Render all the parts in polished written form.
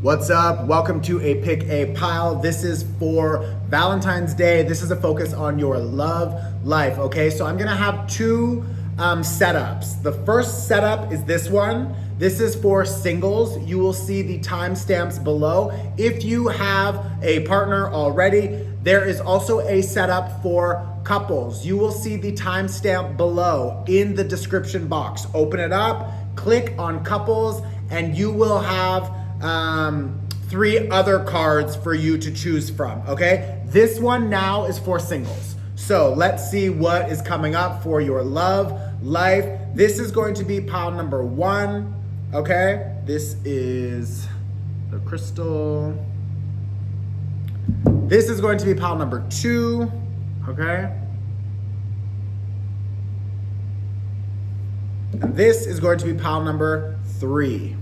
What's up? Welcome to a Pick a Pile. This is for Valentine's Day. This is a focus on your love life, okay? So I'm gonna have two setups. The first setup is this one. This is for singles. You will see the timestamps below. If you have a partner already, there is also a setup for couples. You will see the timestamp below in the description box. Open it up, click on couples, and you will have three other cards for you to choose from, okay? This one now is for singles. So let's see what is coming up for your love life. This is going to be pile number 1, okay? This is the crystal. This is going to be pile number 2, okay? And this is going to be pile number 3.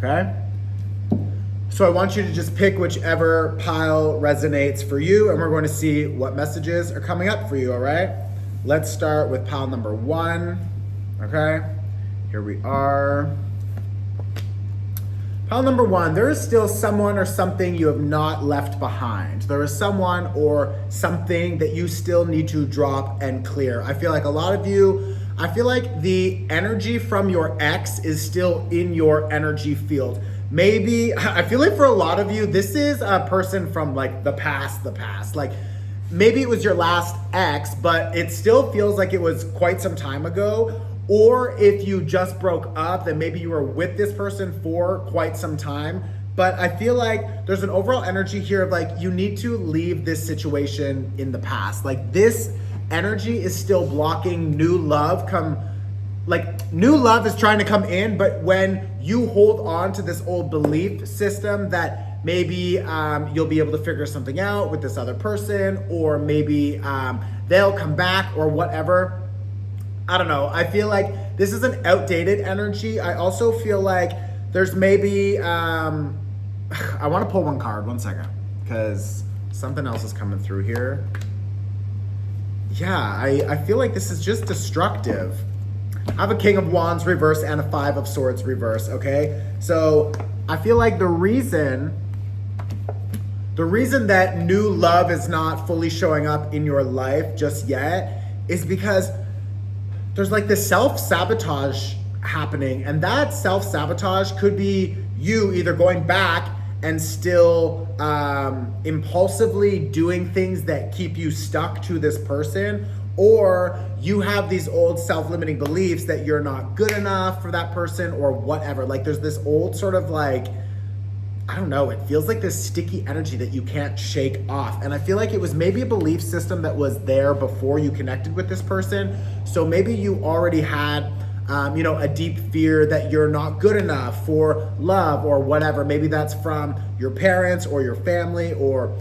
Okay? So I want you to just pick whichever pile resonates for you, and we're going to see what messages are coming up for you, all right? Let's start with pile number 1, okay? Here we are. Pile number 1, there is still someone or something you have not left behind. There is someone or something that you still need to drop and clear. I feel like a lot of you, I feel like the energy from your ex is still in your energy field. Maybe, I feel like for a lot of you, this is a person from like the past. Like maybe it was your last ex, but it still feels like it was quite some time ago. Or if you just broke up, then maybe you were with this person for quite some time. But I feel like there's an overall energy here of like, you need to leave this situation in the past. Like this energy is still blocking new love new love is trying to come in, but when you hold on to this old belief system that maybe you'll be able to figure something out with this other person, or maybe they'll come back or whatever. I don't know. I feel like this is an outdated energy. I also feel like there's maybe, I want to pull one card, 1 second, because something else is coming through here. Yeah, I feel like this is just destructive. I have a King of Wands reverse and a 5 of Swords reverse, okay? So I feel like the reason that new love is not fully showing up in your life just yet is because there's like this self-sabotage happening, and that self-sabotage could be you either going back and still impulsively doing things that keep you stuck to this person, or you have these old self-limiting beliefs that you're not good enough for that person or whatever. Like there's this old sort of like, I don't know, it feels like this sticky energy that you can't shake off. And I feel like it was maybe a belief system that was there before you connected with this person. So maybe you already had a deep fear that you're not good enough for love or whatever. Maybe that's from your parents or your family, or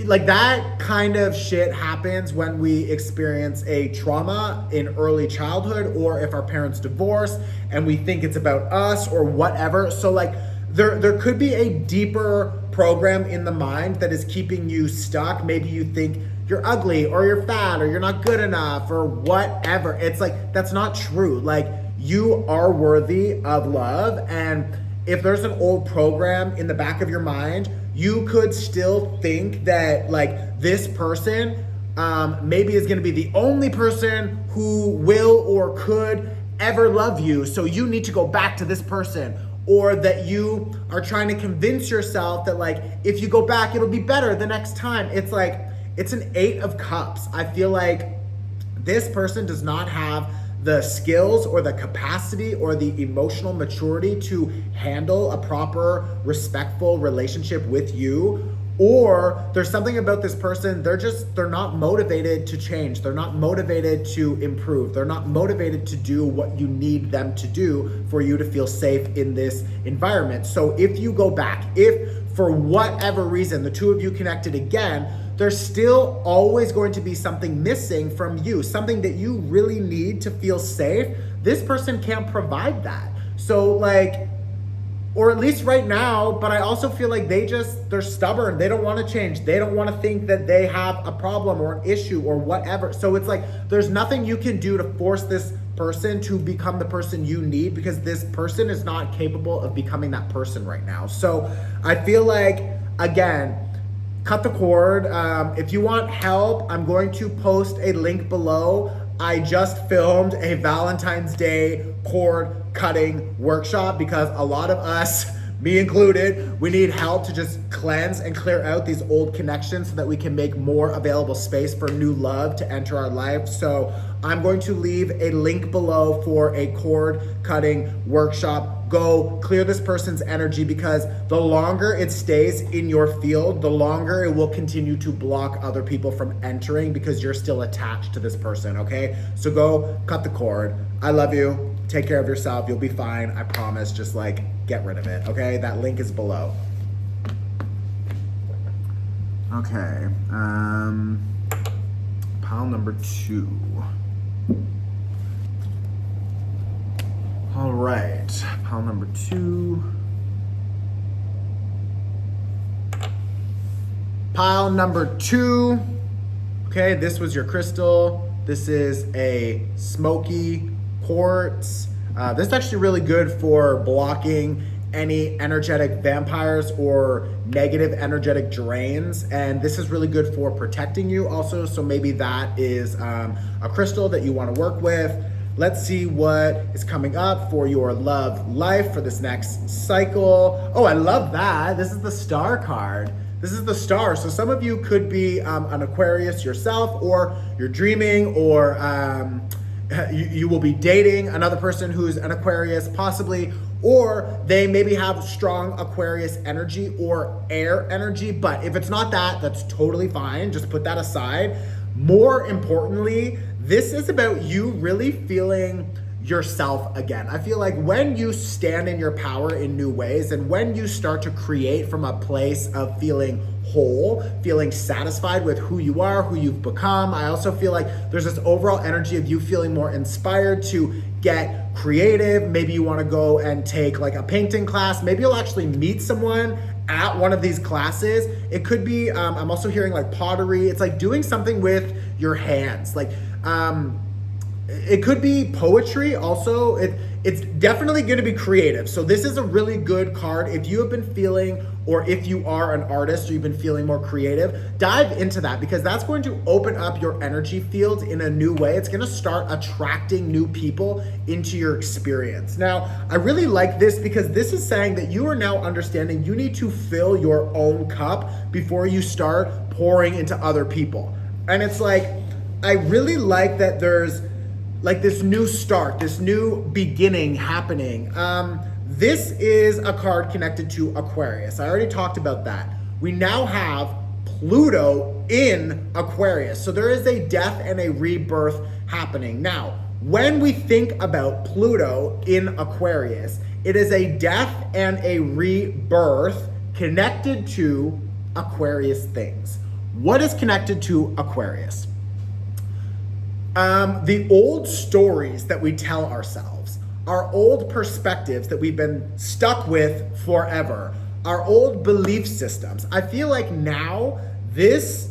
like that kind of shit happens when we experience a trauma in early childhood, or if our parents divorce and we think it's about us or whatever. So like there could be a deeper program in the mind that is keeping you stuck. Maybe you think you're ugly or you're fat or you're not good enough or whatever. It's like, that's not true. Like you are worthy of love. And if there's an old program in the back of your mind, you could still think that like this person maybe is going to be the only person who will or could ever love you. So you need to go back to this person. Or that you are trying to convince yourself that like, if you go back, it'll be better the next time. It's like, it's an 8 of Cups. I feel like this person does not have the skills or the capacity or the emotional maturity to handle a proper, respectful relationship with you. Or there's something about this person, they're not motivated to change. They're not motivated to improve. They're not motivated to do what you need them to do for you to feel safe in this environment. So if you go back, if for whatever reason the two of you connected again, there's still always going to be something missing from you, something that you really need to feel safe. This person can't provide that. So like, or at least right now, but I also feel like they're stubborn. They don't want to change. They don't want to think that they have a problem or an issue or whatever. So it's like, there's nothing you can do to force this person to become the person you need, because this person is not capable of becoming that person right now. So I feel like, again, cut the cord. If you want help, I'm going to post a link below. I just filmed a Valentine's Day cord cutting workshop because a lot of us, me included, we need help to just cleanse and clear out these old connections so that we can make more available space for new love to enter our life. So I'm going to leave a link below for a cord cutting workshop. Go clear this person's energy, because the longer it stays in your field, the longer it will continue to block other people from entering, because you're still attached to this person, okay? So go cut the cord. I love you. Take care of yourself. You'll be fine. I promise. Just like get rid of it, okay? That link is below. Okay. Pile number 2. All right, pile number 2. Pile number 2. Okay, this was your crystal. This is a smoky quartz. This is actually really good for blocking any energetic vampires or negative energetic drains. And this is really good for protecting you also. So maybe that is a crystal that you want to work with. Let's see what is coming up for your love life for this next cycle. Oh, I love that. This is the star card. This is the star. So some of you could be an Aquarius yourself, or you're dreaming, or you will be dating another person who's an Aquarius possibly, or they maybe have strong Aquarius energy or air energy. But if it's not that, that's totally fine. Just put that aside. More importantly, this is about you really feeling yourself again. I feel like when you stand in your power in new ways, and when you start to create from a place of feeling whole, feeling satisfied with who you are, who you've become, I also feel like there's this overall energy of you feeling more inspired to get creative. Maybe you want to go and take like a painting class. Maybe you'll actually meet someone at one of these classes. It could be, I'm also hearing like pottery. It's like doing something with your hands. Like, it could be poetry also. It's definitely going to be creative. So this is a really good card. If you have been feeling, or if you are an artist or you've been feeling more creative, dive into that, because that's going to open up your energy field in a new way. It's going to start attracting new people into your experience. Now, I really like this because this is saying that you are now understanding you need to fill your own cup before you start pouring into other people. And it's like, I really like that there's like this new start, this new beginning happening. This is a card connected to Aquarius. I already talked about that. We now have Pluto in Aquarius. So there is a death and a rebirth happening. Now, when we think about Pluto in Aquarius, it is a death and a rebirth connected to Aquarius things. What is connected to Aquarius? The old stories that we tell ourselves, our old perspectives that we've been stuck with forever, our old belief systems. I feel like now this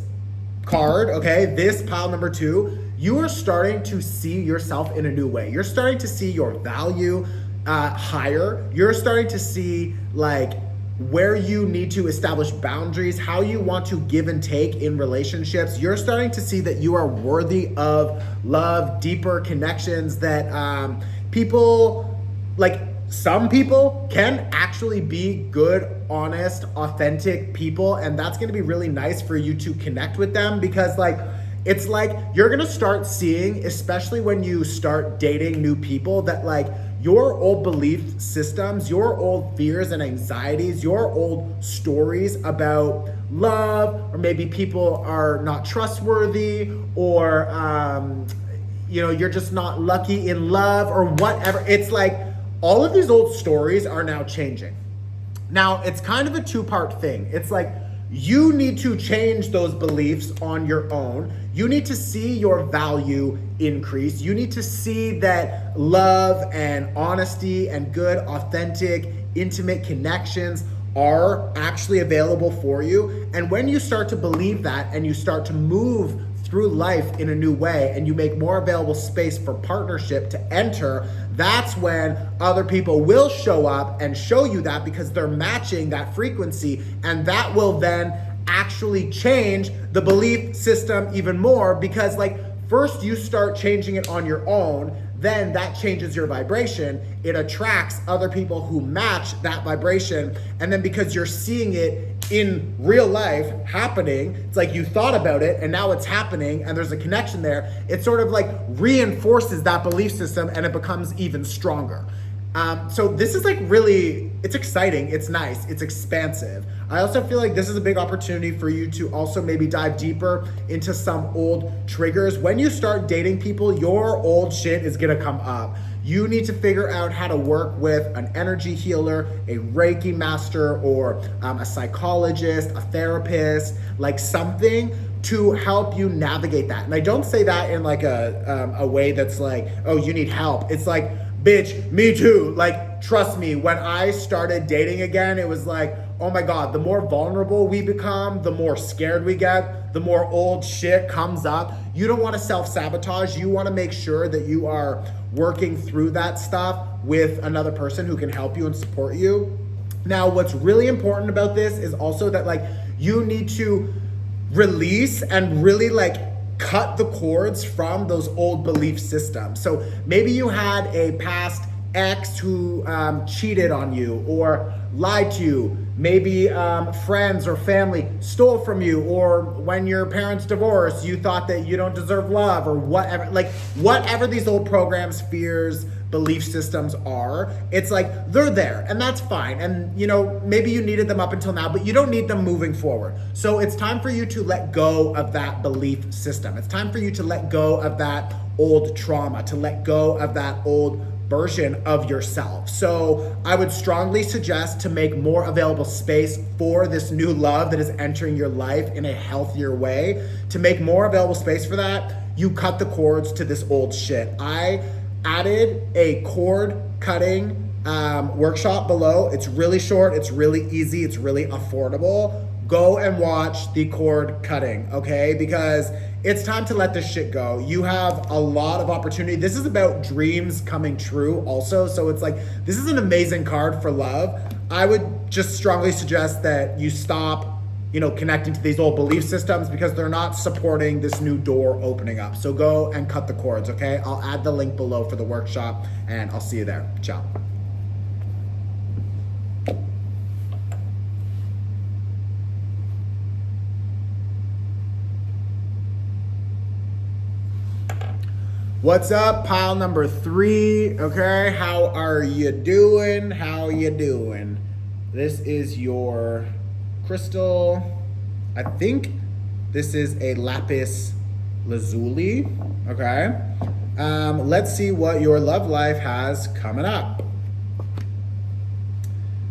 card, okay, this pile number 2, you are starting to see yourself in a new way. You're starting to see your value higher. You're starting to see like where you need to establish boundaries, how you want to give and take in relationships. You're starting to see that you are worthy of love, deeper connections, that people, like some people can actually be good, honest, authentic people. And that's going to be really nice for you to connect with them, because like, it's like you're going to start seeing, especially when you start dating new people, that like your old belief systems, your old fears and anxieties, your old stories about love, or maybe people are not trustworthy, or you're just not lucky in love, or whatever. It's like all of these old stories are now changing. Now, it's kind of a 2-part thing. It's like you need to change those beliefs on your own. You need to see your value increase. You need to see that love and honesty and good, authentic, intimate connections are actually available for you. And when you start to believe that, and you start to move through life in a new way and you make more available space for partnership to enter, that's when other people will show up and show you that, because they're matching that frequency, and that will then actually change the belief system even more, because like first you start changing it on your own, then that changes your vibration. It attracts other people who match that vibration. And then because you're seeing it in real life happening, it's like you thought about it and now it's happening and there's a connection there. It sort of like reinforces that belief system and it becomes even stronger. So this is like really, it's exciting, it's nice, it's expansive. I also feel like this is a big opportunity for you to also maybe dive deeper into some old triggers. When you start dating people, your old shit is gonna come up. You need to figure out how to work with an energy healer, a Reiki master, or a psychologist, a therapist, like something to help you navigate that. And I don't say that in like a way that's like, oh, you need help. It's like, bitch, me too. Like, trust me, when I started dating again, it was like, oh my God, the more vulnerable we become, the more scared we get, the more old shit comes up. You don't want to self-sabotage. You want to make sure that you are working through that stuff with another person who can help you and support you. Now, what's really important about this is also that like you need to release and really like cut the cords from those old belief systems. So maybe you had a past ex who cheated on you or lied to you. Maybe friends or family stole from you, or when your parents divorced, you thought that you don't deserve love, or whatever. Like whatever these old programs, fears, belief systems are, it's like they're there and that's fine. And you know, maybe you needed them up until now, but you don't need them moving forward. So it's time for you to let go of that belief system. It's time for you to let go of that old trauma, to let go of that old version of yourself. So I would strongly suggest to make more available space for this new love that is entering your life in a healthier way. To make more available space for that, you cut the cords to this old shit. I added a cord cutting workshop below. It's really short, it's really easy, it's really affordable. Go and watch the cord cutting, okay? Because it's time to let this shit go. You have a lot of opportunity. This is about dreams coming true also. So it's like, this is an amazing card for love. I would just strongly suggest that you stop, you know, connecting to these old belief systems because they're not supporting this new door opening up. So go and cut the cords, okay? I'll add the link below for the workshop and I'll see you there. Ciao. What's up, pile number 3, okay? How are you doing? How you doing? This is your crystal. I think this is a lapis lazuli, okay? Let's see what your love life has coming up.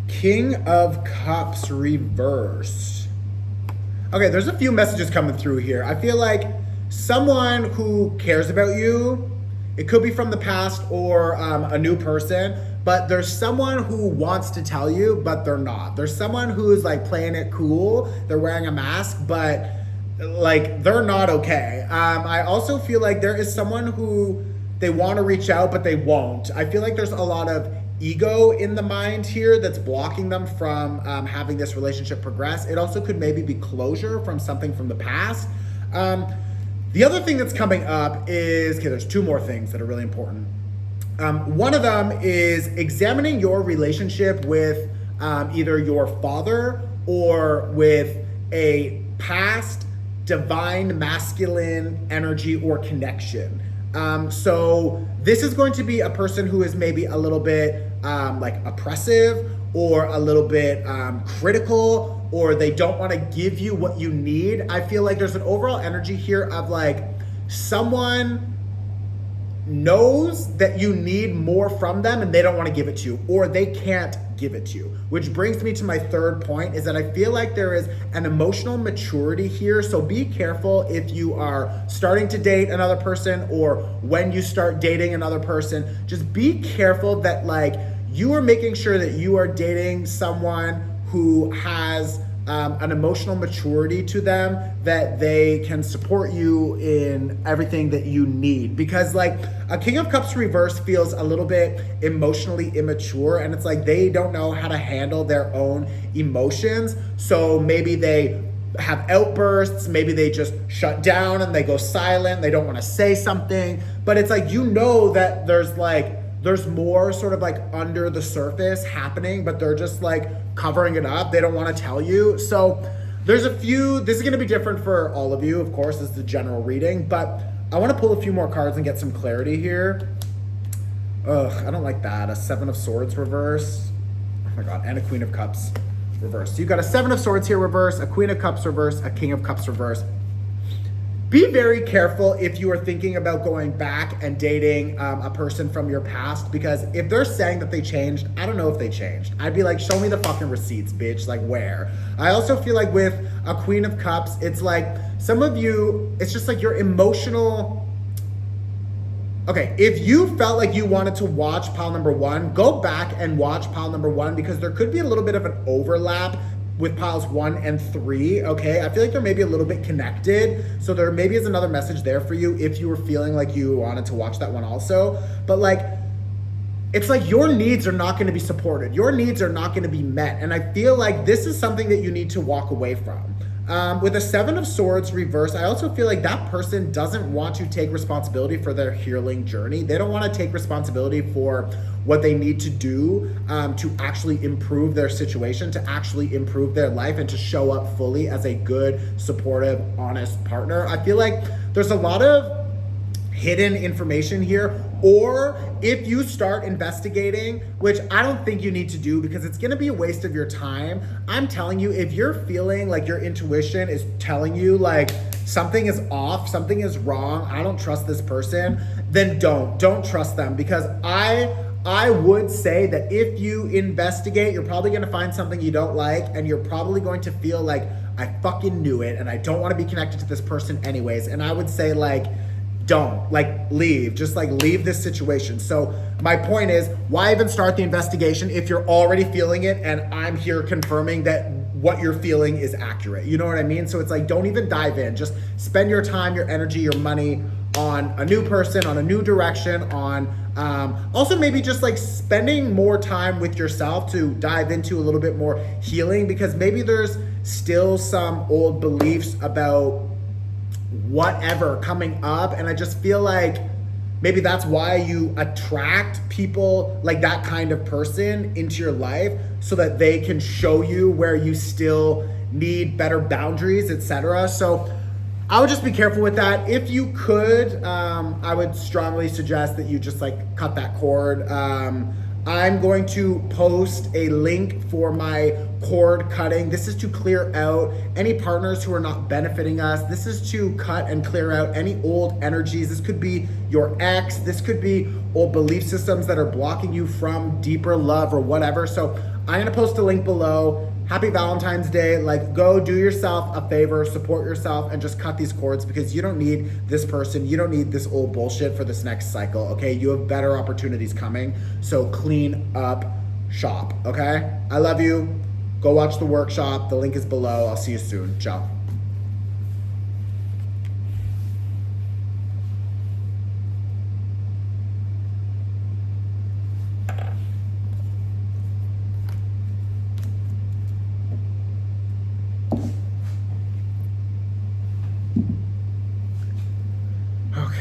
King of Cups reversed. Okay, there's a few messages coming through here. I feel like someone who cares about you, it could be from the past or a new person, but there's someone who wants to tell you, but they're not. There's someone who's like playing it cool, they're wearing a mask, but like they're not okay. I also feel like there is someone who they want to reach out, but they won't. I feel like there's a lot of ego in the mind here that's blocking them from having this relationship progress. It also could maybe be closure from something from the past. The other thing that's coming up is, okay, there's 2 more things that are really important. One of them is examining your relationship with either your father or with a past divine masculine energy or connection. So this is going to be a person who is maybe a little bit like oppressive or a little bit critical, or they don't want to give you what you need. I feel like there's an overall energy here of like someone knows that you need more from them and they don't want to give it to you, or they can't give it to you. Which brings me to my third point, is that I feel like there is an emotional maturity here. So be careful if you are starting to date another person or when you start dating another person. Just be careful that like you are making sure that you are dating someone who has an emotional maturity to them that they can support you in everything that you need. Because like a King of Cups reverse feels a little bit emotionally immature, and it's like they don't know how to handle their own emotions. So maybe they have outbursts, maybe they just shut down and they go silent, they don't want to say something. But it's like, you know that there's more sort of like under the surface happening, but they're just like covering it up. They don't want to tell you. So there's a few, this is going to be different for all of you, of course, this is the general reading, but I want to pull a few more cards and get some clarity here. Ugh, I don't like that. A Seven of Swords reverse. Oh my God, and a Queen of Cups reverse. So you've got a Seven of Swords here reverse, a Queen of Cups reverse, a King of Cups reverse. Be very careful if you are thinking about going back and dating a person from your past, because if they're saying that they changed, I don't know if they changed. I'd be like, show me the fucking receipts, bitch. Like, where? I also feel like with a Queen of Cups, it's like some of you, it's just like your emotional. Okay, if you felt like you wanted to watch pile number one, go back and watch pile number one, because there could be a little bit of an overlap with piles 1 and 3, okay? I feel like they're maybe a little bit connected. So there maybe is another message there for you if you were feeling like you wanted to watch that one also. But like, it's like your needs are not going to be supported. Your needs are not going to be met. And I feel like this is something that you need to walk away from. With a Seven of Swords reverse, I also feel like that person doesn't want to take responsibility for their healing journey. They don't want to take responsibility for what they need to do to actually improve their situation, to actually improve their life, and to show up fully as a good, supportive, honest partner. I feel like there's a lot of hidden information here. Or if you start investigating, which I don't think you need to do because it's going to be a waste of your time, I'm telling you, if you're feeling like your intuition is telling you like something is off, something is wrong, I don't trust this person, then don't trust them. Because I would say that if you investigate, you're probably going to find something you don't like, and you're probably going to feel like, I fucking knew it and I don't want to be connected to this person anyways. And I would say like, don't, like, leave, just like leave this situation. So my point is, why even start the investigation if you're already feeling it and I'm here confirming that what you're feeling is accurate? You know what I mean? So it's like, don't even dive in, just spend your time, your energy, your money on a new person, on a new direction, on also maybe just like spending more time with yourself to dive into a little bit more healing, because maybe there's still some old beliefs about whatever coming up, and I just feel like maybe that's why you attract people like that kind of person into your life, so that they can show you where you still need better boundaries, etc. So I would just be careful with that. If you could, I would strongly suggest that you just like cut that cord. I'm going to post a link for my cord cutting. This is to clear out any partners who are not benefiting us. This is to cut and clear out any old energies. This could be your ex. This could be old belief systems that are blocking you from deeper love or whatever. So I'm going to post a link below. Happy Valentine's Day. Like, go do yourself a favor, support yourself, and just cut these cords, because you don't need this person. You don't need this old bullshit for this next cycle, okay? You have better opportunities coming. So clean up shop, okay? I love you. Go watch the workshop. The link is below. I'll see you soon. Ciao.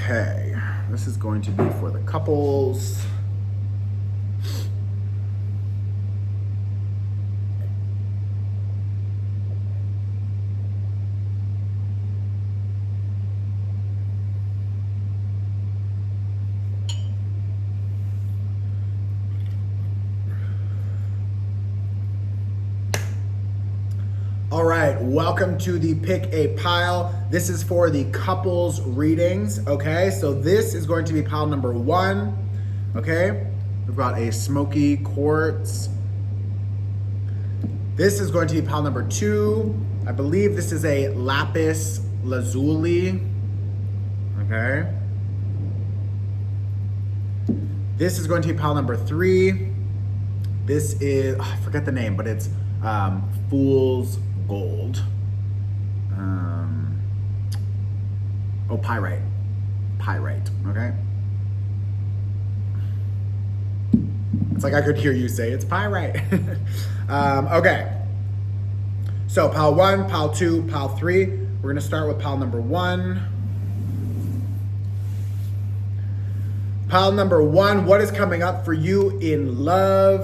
Okay, this is going to be for the couples. All right, welcome to the Pick a Pile. This is for the couples readings, okay? So this is going to be pile number 1, okay? We've got a smoky quartz. This is going to be pile number 2. I believe this is a lapis lazuli, okay? This is going to be pile number 3. This is, I forget the name, but it's fool's gold. Oh, pyrite. Pyrite, okay? It's like I could hear you say it's pyrite. Okay. So pile 1, pile 2, pile 3. We're gonna start with pile number 1. Pile number 1, what is coming up for you in love?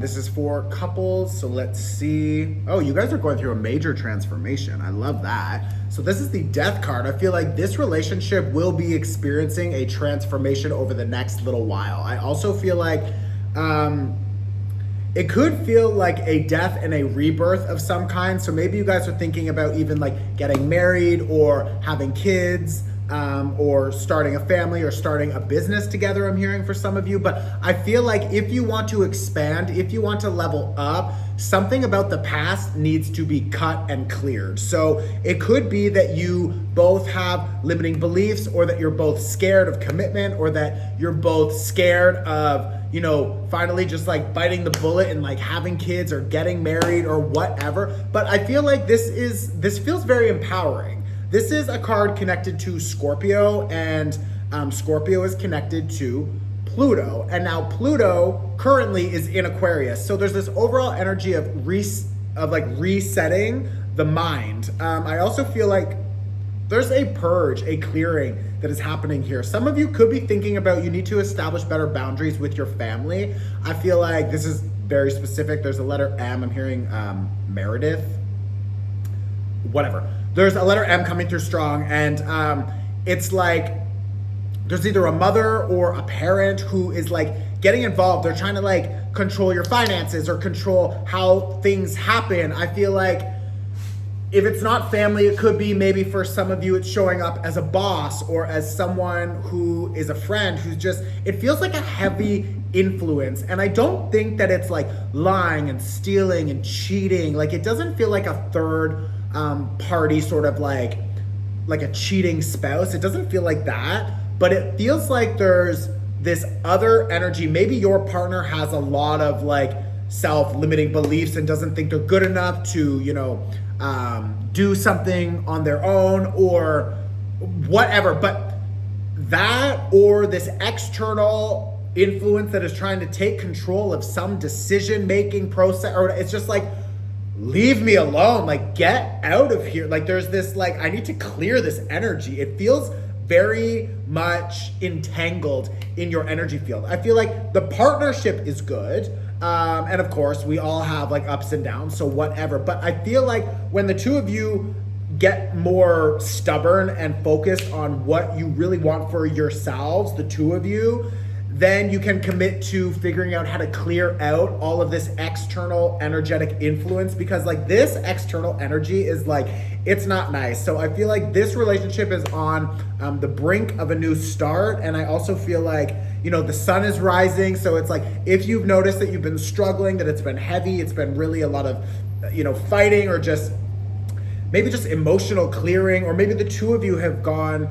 This is for couples, so let's see. Oh, you guys are going through a major transformation. I love that. So this is the Death card. I feel like this relationship will be experiencing a transformation over the next little while. I also feel like it could feel like a death and a rebirth of some kind. So maybe you guys are thinking about even like getting married or having kids, or starting a family or starting a business together, I'm hearing for some of you. But I feel like if you want to expand, if you want to level up, something about the past needs to be cut and cleared. So it could be that you both have limiting beliefs, or that you're both scared of commitment, or that you're both scared of, you know, finally just like biting the bullet and like having kids or getting married or whatever. But I feel like this feels very empowering. This is a card connected to Scorpio, and Scorpio is connected to Pluto. And now Pluto currently is in Aquarius. So there's this overall energy of resetting the mind. I also feel like there's a purge, a clearing that is happening here. Some of you could be thinking about you need to establish better boundaries with your family. I feel like this is very specific. There's a letter M. I'm hearing Meredith. Whatever. There's a letter M coming through strong, and it's like there's either a mother or a parent who is like getting involved. They're trying to like control your finances or control how things happen. I feel like if it's not family, it could be maybe for some of you, it's showing up as a boss or as someone who is a friend who's just, it feels like a heavy influence. And I don't think that it's like lying and stealing and cheating. Like it doesn't feel like a third party, sort of like a cheating spouse. It doesn't feel like that, but it feels like there's this other energy. Maybe your partner has a lot of like self-limiting beliefs and doesn't think they're good enough to, you know, do something on their own or whatever. But that, or this external influence that is trying to take control of some decision-making process, or it's just like, leave me alone, like get out of here. Like there's this, like, I need to clear this energy. It feels very much entangled in your energy field. I feel like the partnership is good. And of course we all have like ups and downs, so whatever. But I feel like when the two of you get more stubborn and focused on what you really want for yourselves, the two of you, then you can commit to figuring out how to clear out all of this external energetic influence, because like this external energy is like, it's not nice. So I feel like this relationship is on the brink of a new start. And I also feel like, you know, the sun is rising. So it's like, if you've noticed that you've been struggling, that it's been heavy, it's been really a lot of, you know, fighting, or just maybe just emotional clearing, or maybe the two of you have gone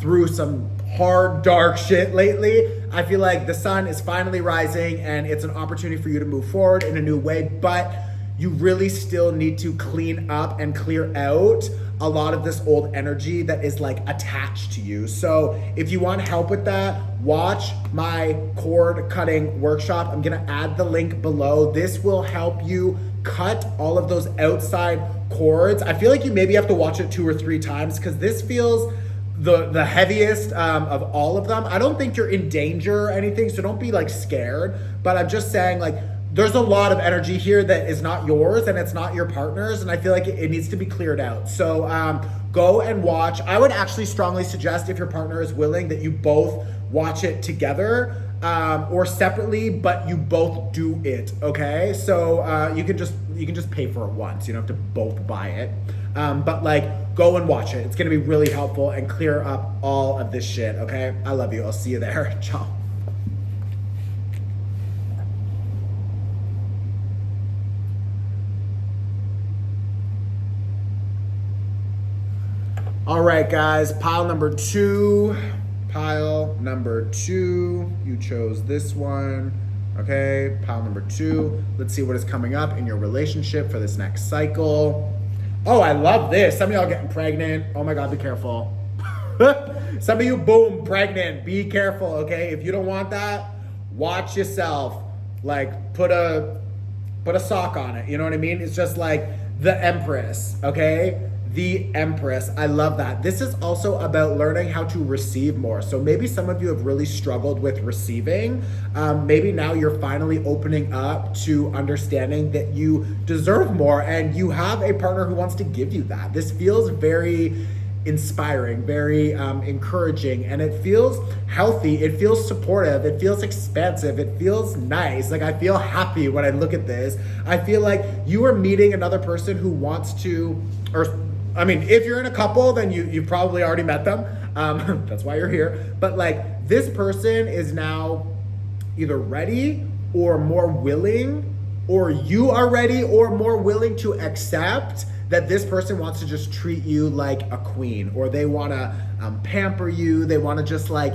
through some hard, dark shit lately. I feel like the sun is finally rising and it's an opportunity for you to move forward in a new way, but you really still need to clean up and clear out a lot of this old energy that is like attached to you. So if you want help with that, watch my cord cutting workshop. I'm gonna add the link below. This will help you cut all of those outside cords. I feel like you maybe have to watch it 2 or 3 times, because this feels the heaviest of all of them. I don't think you're in danger or anything, so don't be like scared, but I'm just saying, like, there's a lot of energy here that is not yours and it's not your partner's, and I feel like it needs to be cleared out. So go and watch. I would actually strongly suggest, if your partner is willing, that you both watch it together or separately, but you both do it, okay? So you can just pay for it once. You don't have to both buy it. But like, go and watch it. It's gonna be really helpful and clear up all of this shit, okay? I love you. I'll see you there. Ciao. All right, guys, pile number 2. You chose this one. Okay, pile number 2. Let's see what is coming up in your relationship for this next cycle. Oh, I love this. Some of y'all getting pregnant. Oh my God, be careful. Some of you, boom, pregnant. Be careful, okay? If you don't want that, watch yourself. Like, put a sock on it. You know what I mean? It's just like the Empress, okay? The Empress. I love that. This is also about learning how to receive more. So maybe some of you have really struggled with receiving. Maybe now you're finally opening up to understanding that you deserve more and you have a partner who wants to give you that. This feels very inspiring, very encouraging, and it feels healthy, it feels supportive, it feels expansive, it feels nice. Like, I feel happy when I look at this. I feel like you are meeting another person who wants to, or I mean, if you're in a couple, then you've probably already met them. That's why you're here. But like, this person is now either ready or more willing, or you are ready or more willing to accept that this person wants to just treat you like a queen, or they want to pamper you. They want to just like,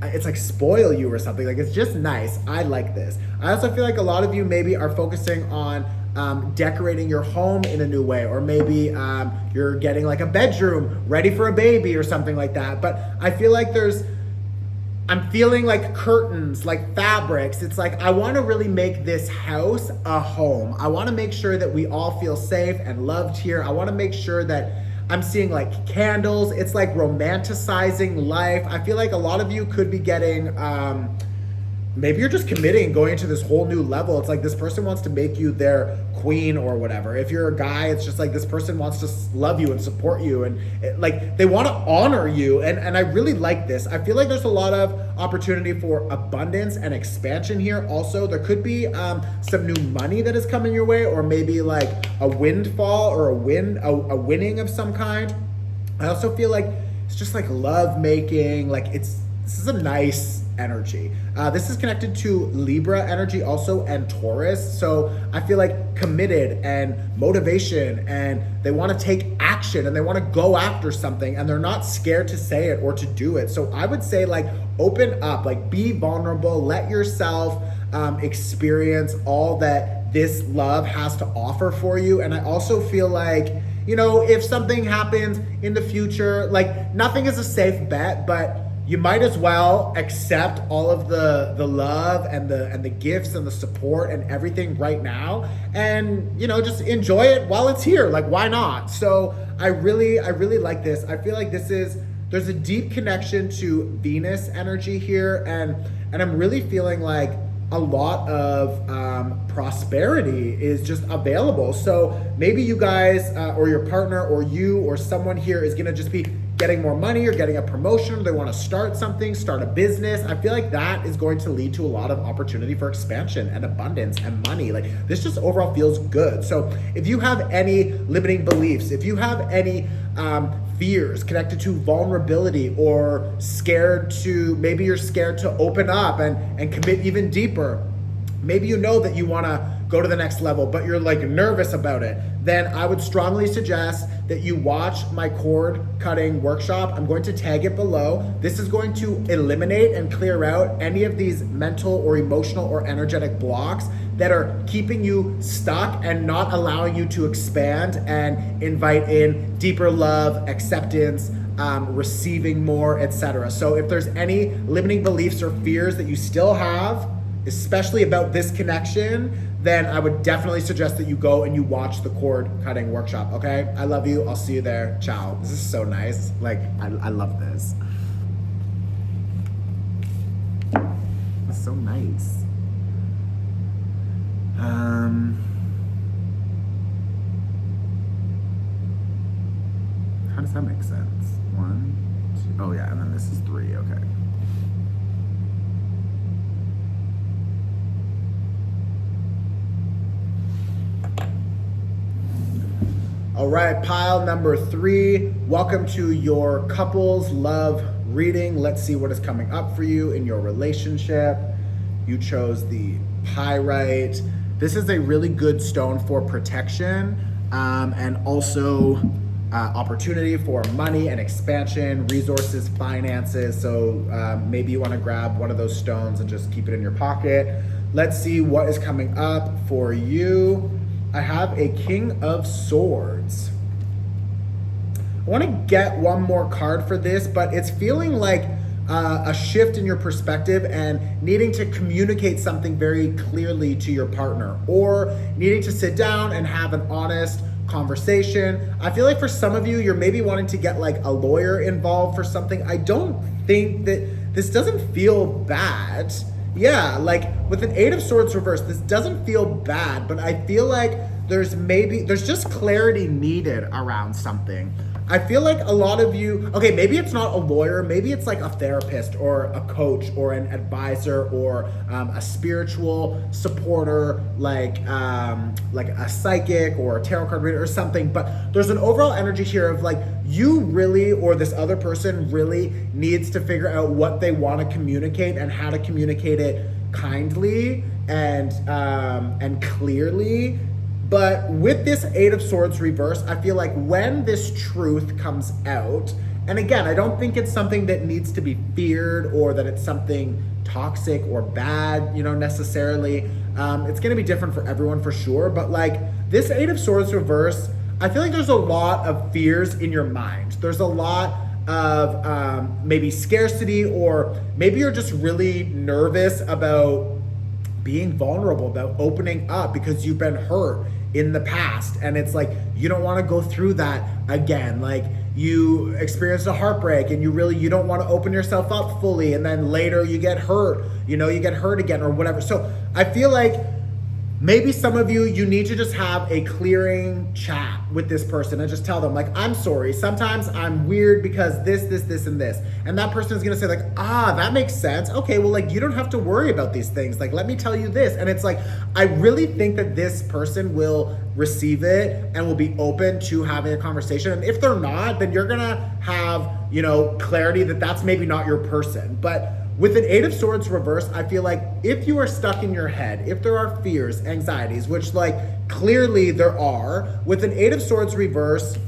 it's like spoil you or something. Like, it's just nice. I like this. I also feel like a lot of you maybe are focusing on decorating your home in a new way, or maybe you're getting like a bedroom ready for a baby or something like that. But I feel like I'm feeling like curtains, like fabrics. It's like, I want to really make this house a home. I want to make sure that we all feel safe and loved here. I want to make sure that I'm seeing like candles. It's like romanticizing life. I feel like a lot of you could be getting, maybe you're just committing, going into this whole new level. It's like this person wants to make you their queen or whatever. If you're a guy, it's just like this person wants to love you and support you, and like they want to honor you. And I really like this. I feel like there's a lot of opportunity for abundance and expansion here. Also, there could be some new money that is coming your way, or maybe like a windfall or a winning of some kind. I also feel like it's just like love making. Like, this is a nice energy. This is connected to Libra energy also, and Taurus. So I feel like committed and motivation, and they want to take action and they want to go after something, and they're not scared to say it or to do it. So I would say, like, open up, like, be vulnerable, let yourself experience all that this love has to offer for you. And I also feel like, you know, if something happens in the future, like, nothing is a safe bet, but you might as well accept all of the love and the gifts and the support and everything right now, and, you know, just enjoy it while it's here. Like, why not? So I really like this. I feel like there's a deep connection to Venus energy here, and I'm really feeling like a lot of prosperity is just available. So maybe you guys or your partner or you or someone here is gonna just be getting more money or getting a promotion, or they want to start something, start a business. I feel like that is going to lead to a lot of opportunity for expansion and abundance and money. Like, this just overall feels good. So if you have any limiting beliefs, if you have any fears connected to vulnerability, or maybe you're scared to open up and commit even deeper, maybe you know that you want to go to the next level, but you're like nervous about it, then I would strongly suggest that you watch my cord cutting workshop. I'm going to tag it below. This is going to eliminate and clear out any of these mental or emotional or energetic blocks that are keeping you stuck and not allowing you to expand and invite in deeper love, acceptance, receiving more, etc. So if there's any limiting beliefs or fears that you still have, especially about this connection, then I would definitely suggest that you go and you watch the cord cutting workshop, okay? I love you. I'll see you there. Ciao. This is so nice. Like, I love this. It's so nice. How does that make sense? 1, 2, oh yeah, and then this is 3, okay. All right, pile number 3. Welcome to your couples love reading. Let's see what is coming up for you in your relationship. You chose the pyrite. This is a really good stone for protection, and also opportunity for money and expansion, resources, finances. So maybe you want to grab one of those stones and just keep it in your pocket. Let's see what is coming up for you. I have a King of Swords. I want to get one more card for this, but it's feeling like a shift in your perspective and needing to communicate something very clearly to your partner, or needing to sit down and have an honest conversation. I feel like for some of you, you're maybe wanting to get like a lawyer involved for something. I don't think that this doesn't feel bad. Yeah, like with an Eight of Swords reverse, this doesn't feel bad, but I feel like there's just clarity needed around something. I feel like a lot of you, okay, maybe it's not a lawyer, maybe it's like a therapist or a coach or an advisor or a spiritual supporter, like a psychic or a tarot card reader or something. But there's an overall energy here of like, you really, or this other person really needs to figure out what they want to communicate and how to communicate it kindly and clearly. But with this Eight of Swords reverse, I feel like when this truth comes out, and again, I don't think it's something that needs to be feared or that it's something toxic or bad, necessarily. It's going to be different for everyone for sure. But like this Eight of Swords reverse, I feel like there's a lot of fears in your mind. There's a lot of maybe scarcity, or maybe you're just really nervous about being vulnerable, about opening up because you've been hurt in the past, and it's like you don't want to go through that again. Like you experienced a heartbreak and you don't want to open yourself up fully, and then later you get hurt, you get hurt again or whatever. So I feel like maybe some of you need to just have a clearing chat with this person and just tell them like, I'm sorry, sometimes I'm weird because this, and this. And that person is going to say like, that makes sense. Okay, well, like you don't have to worry about these things. Like, let me tell you this. And it's like, I really think that this person will receive it and will be open to having a conversation. And if they're not, then you're going to have, clarity that that's maybe not your person. But with an Eight of Swords reverse, I feel like if you are stuck in your head, if there are fears, anxieties, which like clearly there are, with an Eight of Swords reverse,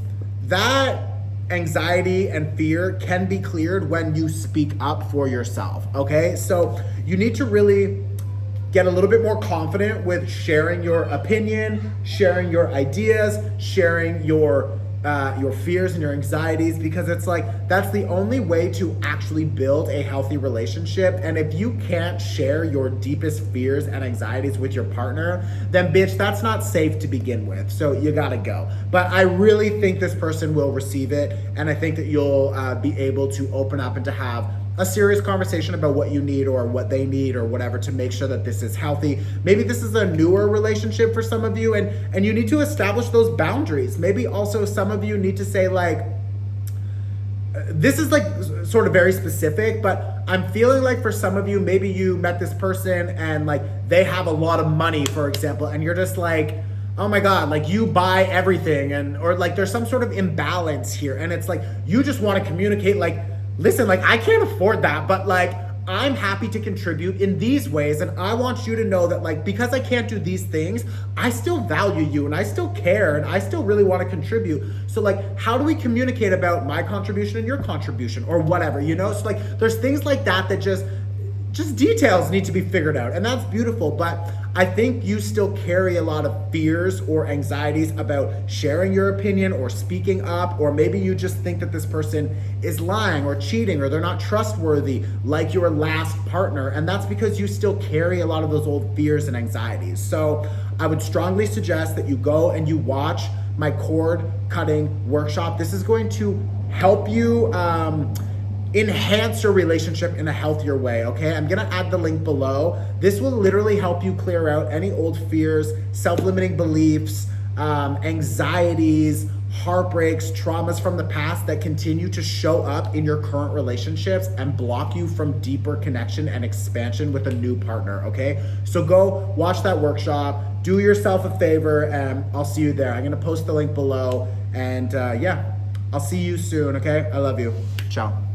that anxiety and fear can be cleared when you speak up for yourself, okay? So you need to really get a little bit more confident with sharing your opinion, sharing your ideas, sharing your fears and your anxieties, because it's like that's the only way to actually build a healthy relationship. And if you can't share your deepest fears and anxieties with your partner, then bitch, that's not safe to begin with. So you gotta go. But I really think this person will receive it, and I think that you'll be able to open up and to have a serious conversation about what you need or what they need or whatever to make sure that this is healthy. Maybe this is a newer relationship for some of you, and you need to establish those boundaries. Maybe also some of you need to say like, this is like sort of very specific, but I'm feeling like for some of you, maybe you met this person and like they have a lot of money, for example, and you're just like, oh my God, like you buy everything, or like there's some sort of imbalance here. And it's like, you just want to communicate like, listen, like I can't afford that, but like I'm happy to contribute in these ways, and I want you to know that like, because I can't do these things, I still value you and I still care and I still really want to contribute. So like, how do we communicate about my contribution and your contribution or whatever, So like there's things like that that just details need to be figured out, and that's beautiful. But I think you still carry a lot of fears or anxieties about sharing your opinion or speaking up, or maybe you just think that this person is lying or cheating or they're not trustworthy like your last partner, and that's because you still carry a lot of those old fears and anxieties. So I would strongly suggest that you go and you watch my cord cutting workshop. This is going to help you enhance your relationship in a healthier way, okay? I'm gonna add the link below. This will literally help you clear out any old fears, self-limiting beliefs, anxieties, heartbreaks, traumas from the past that continue to show up in your current relationships and block you from deeper connection and expansion with a new partner, okay? So go watch that workshop, do yourself a favor, and I'll see you there. I'm gonna post the link below, and yeah, I'll see you soon, okay? I love you. Ciao.